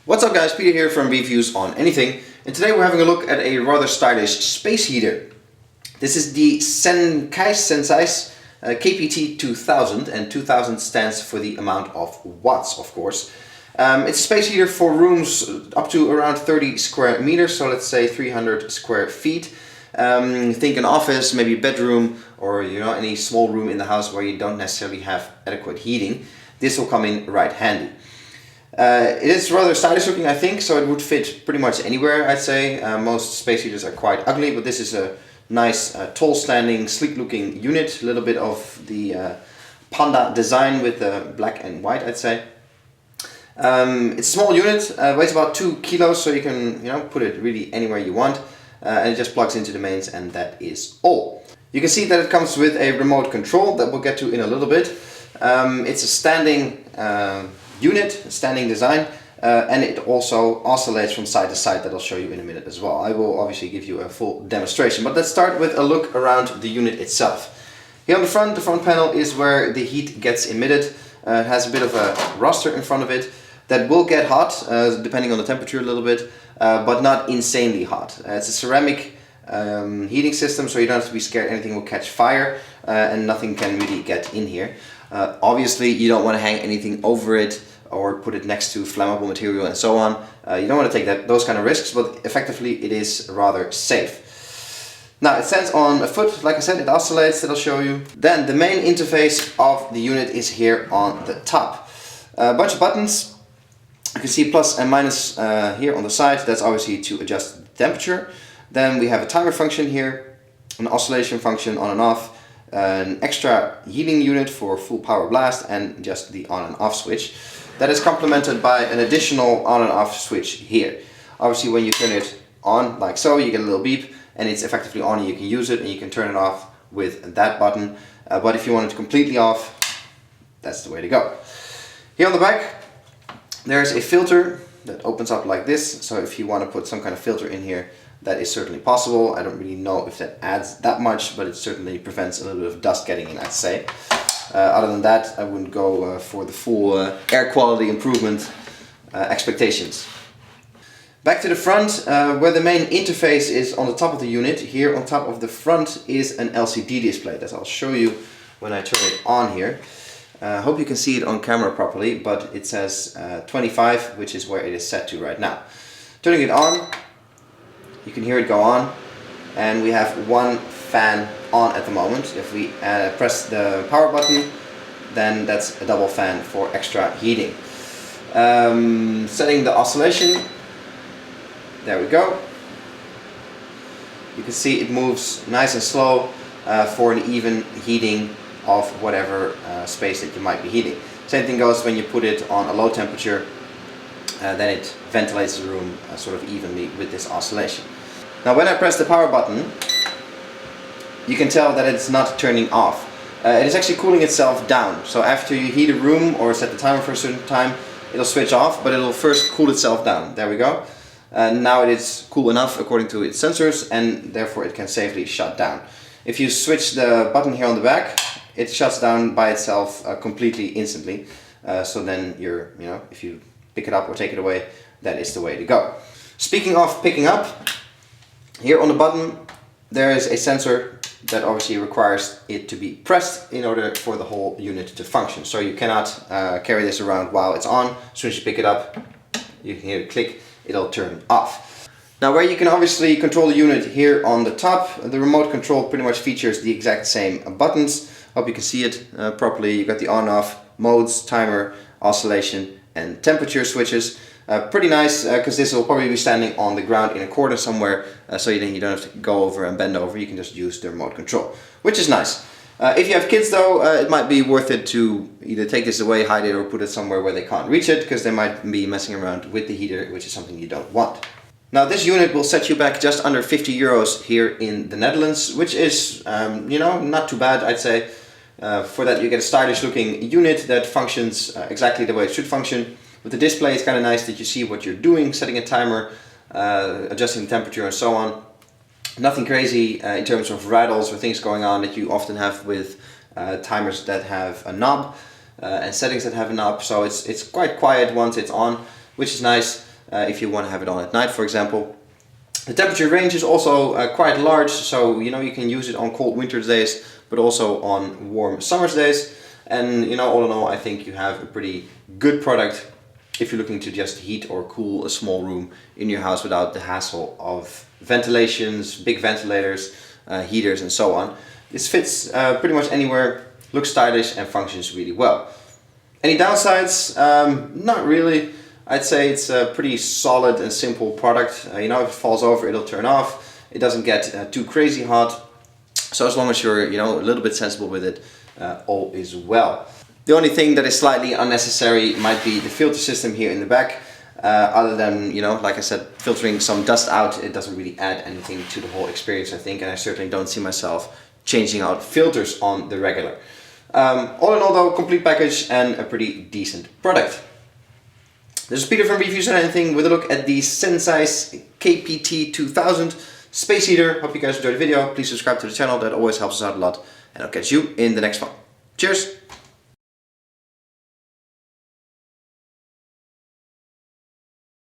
What's up guys, Peter here from Reviews on Anything, and today we're having a look at a rather stylish space heater. This is the Sencys KPT2000, and 2000 stands for the amount of watts, of course. It's a space heater for rooms up to around 30 square meters, so let's say 300 square feet. Think an office, maybe a bedroom, or any small room in the house where you don't necessarily have adequate heating. This will come in right handy. It is rather stylish looking, I think, so it would fit pretty much anywhere, I'd say. Most space heaters are quite ugly, but this is a nice, tall standing, sleek looking unit. A little bit of the panda design with the black and white, I'd say. It's a small unit, weighs about 2 kilos, so you can put it really anywhere you want. And it just plugs into the mains, and that is all. You can see that it comes with a remote control that we'll get to in a little bit. It's a standing unit, standing design, and it also oscillates from side to side. That I'll show you in a minute as well. I will obviously give you a full demonstration, but let's start with a look around the unit itself. Here on the front panel is where the heat gets emitted. It has a bit of a roster in front of it that will get hot, depending on the temperature a little bit, but not insanely hot. It's a ceramic heating system, so you don't have to be scared anything will catch fire, and nothing can really get in here. Obviously you don't want to hang anything over it or put it next to flammable material and so on. You don't want to take those kind of risks, but effectively it is rather safe. Now it stands on a foot, like I said, it oscillates, that I'll show you. Then the main interface of the unit is here on the top. A bunch of buttons. You can see plus and minus here on the side. That's obviously to adjust the temperature. Then we have a timer function here, an oscillation function on and off, an extra heating unit for full power blast, and just the on and off switch. That is complemented by an additional on and off switch here. Obviously when you turn it on like so, you get a little beep and it's effectively on, and you can use it, and you can turn it off with that button. But if you want it completely off, that's the way to go. Here on the back there's a filter that opens up like this, so if you want to put some kind of filter in here, that is certainly possible. I don't really know if that adds that much, but it certainly prevents a little bit of dust getting in, I'd say. Other than that, I wouldn't go for the full air quality improvement expectations. Back to the front, where the main interface is on the top of the unit. Here on top of the front is an LCD display that I'll show you when I turn it on here. I hope you can see it on camera properly, but it says 25, which is where it is set to right now. Turning it on, you can hear it go on, and we have one fan on at the moment. If we press the power button, then that's a double fan for extra heating. Setting the oscillation, there we go. You can see it moves nice and slow for an even heating of whatever space that you might be heating. Same thing goes when you put it on a low temperature, then it ventilates the room sort of evenly with this oscillation. Now when I press the power button, you can tell that it's not turning off. It is actually cooling itself down. So after you heat a room or set the timer for a certain time, it'll switch off, but it'll first cool itself down. There we go. Now it is cool enough according to its sensors, and therefore it can safely shut down. If you switch the button here on the back, it shuts down by itself completely instantly. So then if you pick it up or take it away, that is the way to go. Speaking of picking up, here on the button there is a sensor that obviously requires it to be pressed in order for the whole unit to function. So you cannot carry this around while it's on. As soon as you pick it up, you can hear it click, it'll turn off. Now where you can obviously control the unit here on the top, the remote control pretty much features the exact same buttons. Hope you can see it properly. You've got the on-off modes, timer, oscillation, and temperature switches. Pretty nice, because this will probably be standing on the ground in a corner somewhere, so then you don't have to go over and bend over. You can just use the remote control, which is nice. If you have kids though, it might be worth it to either take this away, hide it, or put it somewhere where they can't reach it, because they might be messing around with the heater, which is something you don't want. Now this unit will set you back just under 50 euros here in the Netherlands, which is, not too bad, I'd say. For that you get a stylish looking unit that functions exactly the way it should function. With the display, it's kind of nice that you see what you're doing, setting a timer, adjusting the temperature and so on. Nothing crazy in terms of rattles or things going on that you often have with timers that have a knob and settings that have a knob. So it's quite quiet once it's on, which is nice. if you want to have it on at night, for example. The temperature range is also quite large, so you know you can use it on cold winter days, but also on warm summer days. And you know, all in all, I think you have a pretty good product if you're looking to just heat or cool a small room in your house without the hassle of ventilations, big ventilators, heaters, and so on. This fits pretty much anywhere, looks stylish, and functions really well. Any downsides? Not really. I'd say it's a pretty solid and simple product. You know, if it falls over, it'll turn off. It doesn't get too crazy hot. So as long as you're, you know, a little bit sensible with it, all is well. The only thing that is slightly unnecessary might be the filter system here in the back. Other than, you know, like I said, filtering some dust out, it doesn't really add anything to the whole experience, I think, and I certainly don't see myself changing out filters on the regular. All in all though, complete package and a pretty decent product. This is Peter from Reviews on Anything with a look at the Sencys KPT2000 space heater. Hope you guys enjoyed the video. Please subscribe to the channel, that always helps us out a lot. And I'll catch you in the next one. Cheers!